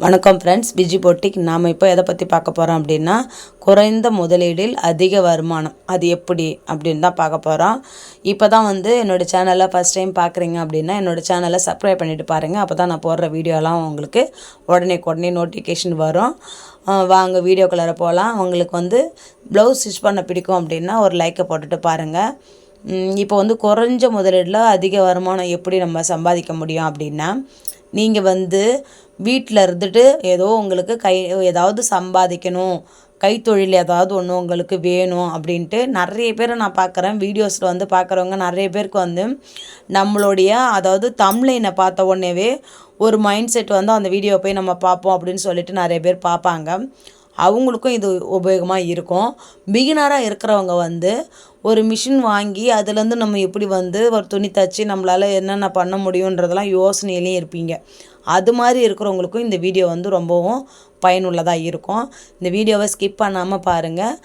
வணக்கம் friends, Viji boutique. நாம் இப்போ எதை பற்றி பார்க்க போகிறோம் அப்படின்னா, குறைந்த முதலீடில் அதிக வருமானம் அது எப்படி அப்படின்னு தான் பார்க்க போகிறோம். இப்போ தான் என்னோடய சேனலை ஃபஸ்ட் டைம் பார்க்குறீங்க அப்படின்னா என்னோடய சேனலை சப்ஸ்கிரைப் பண்ணிவிட்டு பாருங்கள். அப்போ தான் நான் போடுற வீடியோலாம் உங்களுக்கு உடனே நோட்டிஃபிகேஷன் வரும். வாங்க வீடியோக்குள்ளார போகலாம். உங்களுக்கு ப்ளவுஸ் ஸ்டிச் பண்ண பிடிக்கும் அப்படின்னா ஒரு லைக்கை போட்டுட்டு பாருங்கள். இப்போ குறைஞ்ச முதலீடில் அதிக வருமானம் எப்படி நம்ம சம்பாதிக்க முடியும் அப்படின்னா, நீங்கள் வீட்டில் இருந்துட்டு ஏதோ உங்களுக்கு ஏதாவது சம்பாதிக்கணும், கைத்தொழில் ஏதாவது ஒன்று உங்களுக்கு வேணும் அப்படின்ட்டு நிறைய பேரை நான் பார்க்குறேன். வீடியோஸில் பார்க்குறவங்க நிறைய பேருக்கு நம்மளுடைய அதாவது தம்ப்லைனை பார்த்த உடனேவே ஒரு மைண்ட் செட் அந்த வீடியோவை போய் நம்ம பார்ப்போம் அப்படின்னு சொல்லிட்டு நிறைய பேர் பார்ப்பாங்க. அவங்களுக்கும் இது உபயோகமாக இருக்கும். பிகினராக இருக்கிறவங்க ஒரு மிஷின் வாங்கி அதுலேருந்து நம்ம எப்படி ஒரு துணி தச்சு நம்மளால் என்னென்ன பண்ண முடியுன்றதெல்லாம் யோசனையிலையும் இருப்பீங்க. அது மாதிரி இருக்கிறவங்களுக்கும் இந்த வீடியோ ரொம்பவும் பயனுள்ளதாக இருக்கும். இந்த வீடியோவை ஸ்கிப் பண்ணாமல் பாருங்கள்.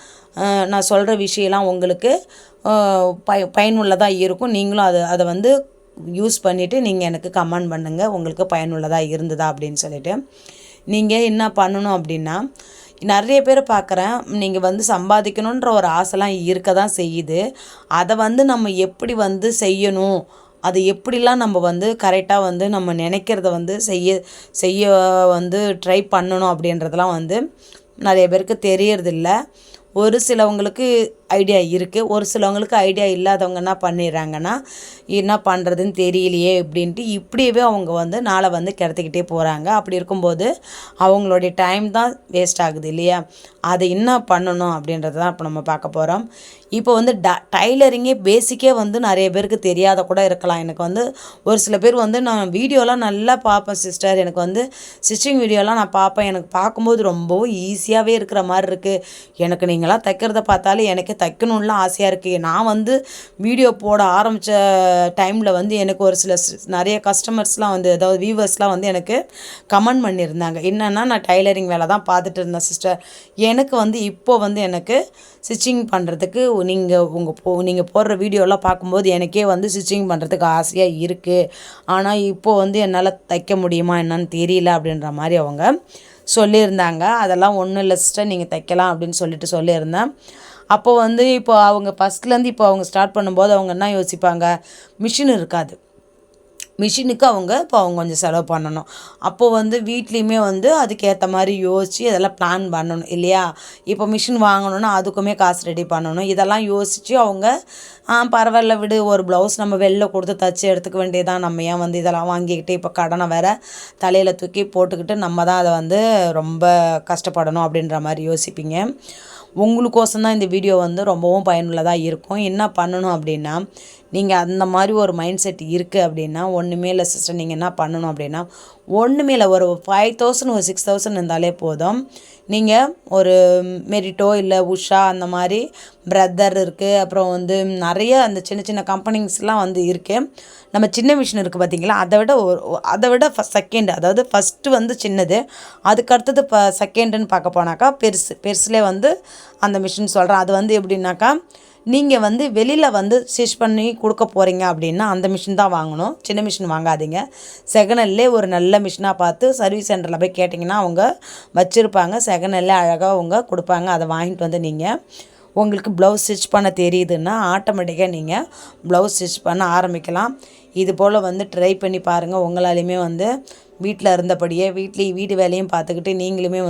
நான் சொல்கிற விஷயம்லாம் உங்களுக்கு பயனுள்ளதாக இருக்கும். நீங்களும் அதை யூஸ் பண்ணிவிட்டு நீங்கள் எனக்கு கமெண்ட் பண்ணுங்கள், உங்களுக்கு பயனுள்ளதாக இருந்ததா அப்படின்னு சொல்லிட்டு. நீங்கள் என்ன பண்ணணும் அப்படின்னா, நிறைய பேர் பார்க்குறேன், நீங்கள் சம்பாதிக்கணுன்ற ஒரு ஆசைலாம் இருக்க தான் செய்யுது. அதை நம்ம எப்படி செய்யணும், அது எப்படிலாம் நம்ம கரெக்டாக நம்ம நினைக்கிறத செய்ய ட்ரை பண்ணணும் அப்படின்றதெல்லாம் நிறைய பேருக்கு தெரியறதில்ல. ஒரு சிலவங்களுக்கு ஐடியா இருக்குது, ஒரு சிலவங்களுக்கு ஐடியா இல்லாதவங்க என்ன பண்ணிடுறாங்கன்னா, என்ன பண்ணுறதுன்னு தெரியலையே அப்படின்ட்டு இப்படியே அவங்க நாளை கிடத்திக்கிட்டே போகிறாங்க. அப்படி இருக்கும்போது அவங்களுடைய டைம் தான் வேஸ்ட் ஆகுது இல்லையா? அதை என்ன பண்ணணும் அப்படின்றது தான் இப்போ நம்ம பார்க்க போகிறோம். இப்போ டைலரிங்கே பேசிக்கே நிறைய பேருக்கு தெரியாத கூட இருக்கலாம். எனக்கு ஒரு சில பேர் நான் வீடியோலாம் நல்லா பார்ப்பேன் சிஸ்டர், எனக்கு ஸ்டிச்சிங் வீடியோலாம் நான் பார்ப்பேன், எனக்கு பார்க்கும்போது ரொம்பவும் ஈஸியாகவே இருக்கிற மாதிரி இருக்குது, எனக்கு நீங்களாம் தைக்கிறத பார்த்தாலே எனக்கு தைக்கணும்லாம் ஆசையாக இருக்குது. நான் வீடியோ போட ஆரம்பித்த டைமில் எனக்கு ஒரு சில நிறைய கஸ்டமர்ஸ்லாம் அதாவது வியூவர்ஸ்லாம் எனக்கு கமெண்ட் பண்ணியிருந்தாங்க. என்னென்னா, நான் டைலரிங் வேலை தான் பார்த்துட்டு இருந்தேன் சிஸ்டர், எனக்கு இப்போது எனக்கு ஸ்டிச்சிங் பண்ணுறதுக்கு நீங்கள் போடுற வீடியோலாம் பார்க்கும்போது எனக்கே ஸ்டிச்சிங் பண்ணுறதுக்கு ஆசையாக இருக்குது, ஆனால் இப்போது என்னால் தைக்க முடியுமா என்னன்னு தெரியல அப்படின்ற மாதிரி அவங்க சொல்லியிருந்தாங்க. அதெல்லாம் ஒன்றும் இல்லை சிஸ்டர், நீங்கள் தைக்கலாம் அப்படின்னு சொல்லியிருந்தேன். அப்போது இப்போ அவங்க ஃபஸ்ட்லேருந்து இப்போ அவங்க ஸ்டார்ட் பண்ணும்போது அவங்க என்ன யோசிப்பாங்க, மிஷின் இருக்காது, மிஷினுக்கு இப்போ அவங்க கொஞ்சம் செலவு பண்ணணும். அப்போது வீட்லேயுமே அதுக்கேற்ற மாதிரி யோசித்து அதெல்லாம் பிளான் பண்ணணும் இல்லையா? இப்போ மிஷின் வாங்கணுன்னா அதுக்குமே காசு ரெடி பண்ணணும். இதெல்லாம் யோசித்து அவங்க பரவாயில்ல விடு, ஒரு ப்ளவுஸ் நம்ம வெளில கொடுத்து தச்சு எடுத்துக்க வேண்டியதான், நம்ம ஏன் இதெல்லாம் வாங்கிக்கிட்டு இப்போ கடனை வேறு தலையில் தூக்கி போட்டுக்கிட்டு நம்ம தான் அதை ரொம்ப கஷ்டப்படணும் அப்படின்ற மாதிரி யோசிப்பீங்க. உங்களுக்கோசம் தான் இந்த வீடியோ ரொம்பவும் பயனுள்ளதாக இருக்கும். என்ன பண்ணணும் அப்படின்னா, நீங்கள் அந்த மாதிரி ஒரு மைண்ட் செட் இருக்குது அப்படின்னா, ஒன்றுமே இல்லை சிஸ்டர், நீங்கள் என்ன பண்ணணும் அப்படின்னா, ஒன்றுமே இல்லை, ஒரு 5000 ஒரு 6000 இருந்தாலே போதும். நீங்கள் ஒரு மெரிட்டோ இல்லை உஷா அந்த மாதிரி பிரதர் இருக்குது, அப்புறம் நிறைய அந்த சின்ன சின்ன கம்பெனிஸ்லாம் இருக்குது. நம்ம சின்ன மிஷின் இருக்குது பார்த்தீங்களா, அதை விட செகண்ட், அதாவது ஃபஸ்ட்டு சின்னது, அதுக்கடுத்தது செகண்டுன்னு பார்க்க போனாக்கா பெருசுலே அந்த மிஷின் சொல்கிறேன். அது எப்படின்னாக்கா, நீங்கள் வெளியில் ஸ்டிச் பண்ணி கொடுக்க போகிறீங்க அப்படின்னா அந்த மிஷின் தான் வாங்கணும், சின்ன மிஷின் வாங்காதீங்க. செகண்ட்லேயே ஒரு நல்ல மிஷினாக பார்த்து சர்வீஸ் சென்டரில் போய் கேட்டிங்கன்னா அவங்க வச்சுருப்பாங்க, செகண்ட்லேயே அழகாக அவங்க கொடுப்பாங்க. அதை வாங்கிட்டு நீங்கள் உங்களுக்கு ப்ளவுஸ் ஸ்டிச் பண்ண தெரியுதுன்னா ஆட்டோமேட்டிக்காக நீங்கள் ப்ளவுஸ் ஸ்டிச் பண்ண ஆரம்பிக்கலாம். இது போல் ட்ரை பண்ணி பாருங்கள். உங்களாலையுமே வீட்டில் இருந்தபடியே வீட்டு வேலையும் பார்த்துக்கிட்டு நீங்களுமே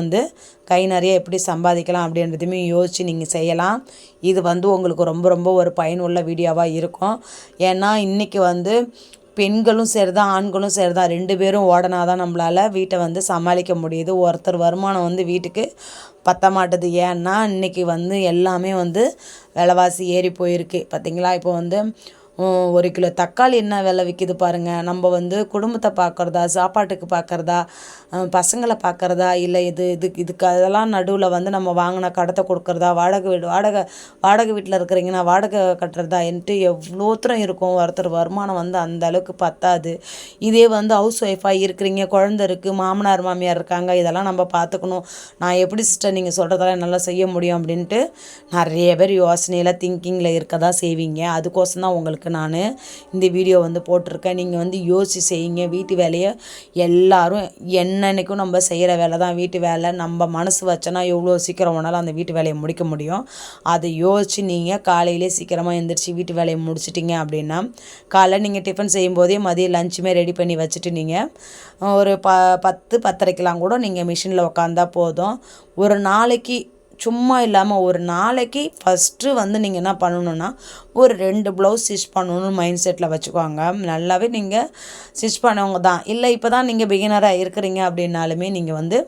கை நிறைய எப்படி சம்பாதிக்கலாம் அப்படின்றதையுமே யோசித்து நீங்கள் செய்யலாம். இது உங்களுக்கு ரொம்ப ரொம்ப ஒரு பயனுள்ள வீடியோவாக இருக்கும். ஏன்னா இன்றைக்கி பெண்களும் சரி தான், ஆண்களும் சரி தான், 2 பேரும் ஓடனா தான் நம்மளால் வீட்டை சமாளிக்க முடியுது. ஒருத்தர் வருமானம் வீட்டுக்கு பத்த மாட்டுது. ஏன்னா இன்றைக்கி எல்லாமே விலைவாசி ஏறி போயிருக்கு பார்த்தீங்களா? இப்போ 1 கிலோ தக்காளி என்ன விலை விற்கிது பாருங்கள். நம்ம குடும்பத்தை பார்க்குறதா, சாப்பாட்டுக்கு பார்க்குறதா, பசங்களை பார்க்குறதா, இல்லை இதுக்கு அதெல்லாம் நடுவில் நம்ம வாங்கின கடத்தை கொடுக்குறதா, வாடகை வீட்டில் இருக்கிறீங்கன்னா வாடகை கட்டுறதா என்ட்டு எவ்வளோத்தரம் இருக்கும். ஒருத்தர் வருமானம் அந்த அளவுக்கு பத்தாது. இதே ஹவுஸ் ஒய்ஃபாக இருக்கிறீங்க, குழந்தை இருக்குது, மாமனார் மாமியார் இருக்காங்க, இதெல்லாம் நம்ம பார்த்துக்கணும். நான் எப்படி சிஸ்டர் நீங்கள் சொல்கிறதெல்லாம் நல்லா செய்ய முடியும் அப்படின்ட்டு நிறைய பேர் யோசனையில் திங்கிங்கில் இருக்க தான் செய்வீங்க. அதுக்கோசம் தான் உங்களுக்கு உங்களுக்கு நான் இந்த வீடியோ வந்து போட்டிருக்கேன். நீங்கள் வந்து யோசிச்சு செய்யுங்க. வீட்டு வேலையை எல்லோரும் என்னன்னைக்கும் நம்ம செய்கிற வேலை தான் வீட்டு வேலை. நம்ம மனசு வச்சோன்னா எவ்வளோ சீக்கிரம் வேணாலும் அந்த வீட்டு வேலையை முடிக்க முடியும். அதை யோசித்து நீங்கள் காலையிலே சீக்கிரமாக எழுந்திரிச்சி வீட்டு வேலையை முடிச்சிட்டிங்க அப்படின்னா காலைல நீங்கள் டிஃபன் செய்யும்போதே மதியம் லஞ்சுமே ரெடி பண்ணி வச்சுட்டு நீங்கள் ஒரு 10-10:30க்கெலாம் கூட நீங்கள் மிஷினில் உக்காந்தா போதும். ஒரு நாளைக்கு சும்மா இல்லாமல் ஒரு நாளைக்கு ஃபஸ்ட்டு வந்து நீங்கள் என்ன பண்ணணுன்னா ஒரு 2 ப்ளவுஸ் ஸ்டிச் பண்ணணும்னு மைண்ட் செட்டில் வச்சுக்கோங்க. நல்லாவே நீங்கள் ஸ்டிச் பண்ணவங்க தான். இல்லை இப்போ தான் நீங்கள் பிகினராக இருக்கிறீங்க அப்படின்னாலுமே நீங்கள் வந்து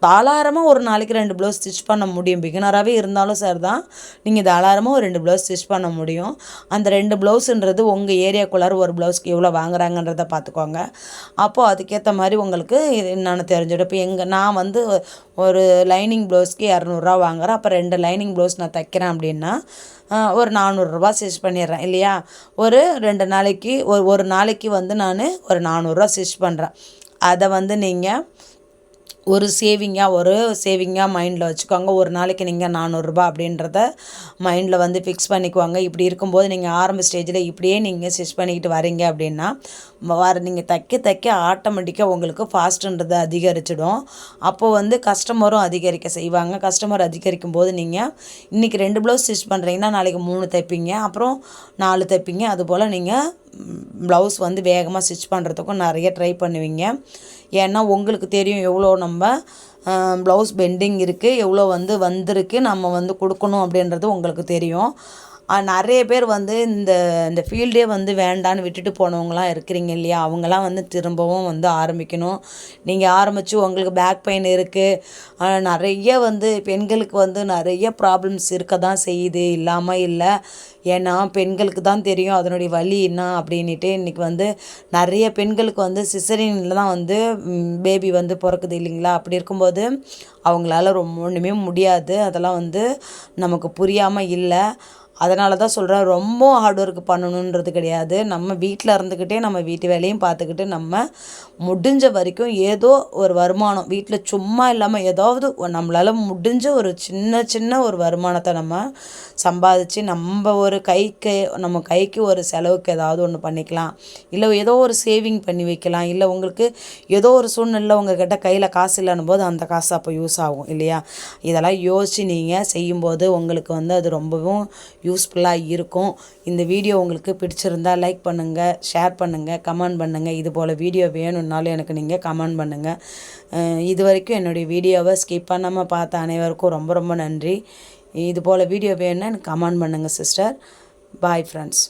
தாராளமாக ஒரு நாளைக்கு 2 ப்ளவுஸ் ஸ்டிச் பண்ண முடியும். பிகினராகவே இருந்தாலும் சரி தான், நீங்கள் தாராளமாக ஒரு 2 ப்ளவுஸ் ஸ்டிச் பண்ண முடியும். அந்த 2 ப்ளவுஸுன்றது உங்கள் ஏரியாக்குள்ளார ஒரு ப்ளவுஸ்க்கு எவ்வளோ வாங்குறாங்கன்றதை பார்த்துக்கோங்க. அப்போது அதுக்கேற்ற மாதிரி உங்களுக்கு என்னென்னு தெரிஞ்சிடும். இப்போ நான் வந்து ஒரு லைனிங் ப்ளவுஸ்க்கு 200 வாங்குகிறேன். அப்போ 2 லைனிங் ப்ளவுஸ் நான் தைக்கிறேன் அப்படின்னா ஒரு 400 ஸ்டிச் பண்ணிடுறேன் இல்லையா? ஒரு 2 நாளைக்கு ஒரு நாளைக்கு வந்து நான் ஒரு 400 ஸ்டிச் பண்ணுறேன். அதை வந்து நீங்கள் ஒரு சேவிங்காக மைண்டில் வச்சுக்கோங்க. ஒரு நாளைக்கு நீங்கள் 400 அப்படின்றத மைண்டில் வந்து ஃபிக்ஸ் பண்ணிக்குவாங்க. இப்படி இருக்கும்போது நீங்கள் ஆரம்ப ஸ்டேஜில் இப்படியே நீங்கள் ஸ்டிச் பண்ணிக்கிட்டு வரீங்க அப்படின்னா நீங்கள் தைக்க ஆட்டோமேட்டிக்காக உங்களுக்கு ஃபாஸ்ட்டுன்றது அதிகரிச்சிடும். அப்போது வந்து கஸ்டமரும் அதிகரிக்க செய்வாங்க. கஸ்டமர் அதிகரிக்கும் போது நீங்கள் இன்றைக்கி 2 ப்ளவுஸ் ஸ்டிச் பண்ணுறீங்கன்னா நாளைக்கு 3 தைப்பீங்க, அப்புறம் 4 தைப்பீங்க. அதுபோல் நீங்கள் ப்ளவுஸ் வந்து வேகமாக ஸ்டிச் பண்ணுறதுக்கும் நிறைய ட்ரை பண்ணுவீங்க. ஏன்னா உங்களுக்கு தெரியும் எவ்வளோ நம்ம ப்ளவுஸ் பெண்டிங் இருக்குது, எவ்வளோ வந்து வந்திருக்கு, நம்ம வந்து கொடுக்கணும் அப்படின்றது உங்களுக்கு தெரியும். நிறைய பேர் வந்து இந்த ஃபீல்டே வந்து வேண்டான்னு விட்டுட்டு போனவங்களாம் இருக்கிறீங்க இல்லையா? அவங்களாம் வந்து திரும்பவும் வந்து ஆரம்பிக்கணும். நீங்கள் ஆரம்பித்து உங்களுக்கு பேக் பெயின் இருக்குது, நிறைய வந்து பெண்களுக்கு வந்து நிறைய ப்ராப்ளம்ஸ் இருக்க தான் செய்யுது, இல்லாமல் இல்லை. ஏன்னா பெண்களுக்கு தான் தெரியும் அதனுடைய வலி என்ன அப்படின்ட்டு. இன்றைக்கி வந்து நிறைய பெண்களுக்கு வந்து சிசரியனில் தான் வந்து பேபி வந்து பிறக்குது இல்லைங்களா? அப்படி இருக்கும்போது அவங்களால ஒன்றுமே முடியாது. அதெல்லாம் வந்து நமக்கு புரியாமல் இல்லை. அதனால தான் சொல்கிறேன், ரொம்ப ஹார்ட் ஒர்க் பண்ணணுன்றது கிடையாது. நம்ம வீட்டில் இருந்துக்கிட்டே நம்ம வீட்டு வேலையும் பார்த்துக்கிட்டு நம்ம முடிஞ்ச வரைக்கும் ஏதோ ஒரு வருமானம் வீட்டில் சும்மா இல்லாமல் ஏதாவது நம்மளால் முடிஞ்ச ஒரு சின்ன ஒரு வருமானத்தை நம்ம சம்பாதிச்சு நம்ம கைக்கு ஒரு செலவுக்கு ஏதாவது ஒன்று பண்ணிக்கலாம். இல்லை ஏதோ ஒரு சேவிங் பண்ணி வைக்கலாம். இல்லை உங்களுக்கு ஏதோ ஒரு சூழ்நிலை உங்கள்கிட்ட கையில் காசு இல்லைன்னும் போது அந்த காசு அப்போ யூஸ் ஆகும் இல்லையா? இதெல்லாம் யோசித்து நீங்கள் செய்யும்போது உங்களுக்கு வந்து அது ரொம்பவும் யூஸ்ஃபுல்லாக இருக்கும். இந்த வீடியோ உங்களுக்கு பிடிச்சிருந்தால் லைக் பண்ணுங்கள், ஷேர் பண்ணுங்கள், கமெண்ட் பண்ணுங்கள். இது போல் வீடியோ வேணும்னாலும் எனக்கு நீங்கள் கமெண்ட் பண்ணுங்கள். இது வரைக்கும் என்னுடைய வீடியோவை ஸ்கிப் பண்ணாமல் பார்த்த அனைவருக்கும் ரொம்ப ரொம்ப நன்றி. இது போல் வீடியோ வேணும்னா எனக்கு கமெண்ட் பண்ணுங்கள் சிஸ்டர். Bye friends.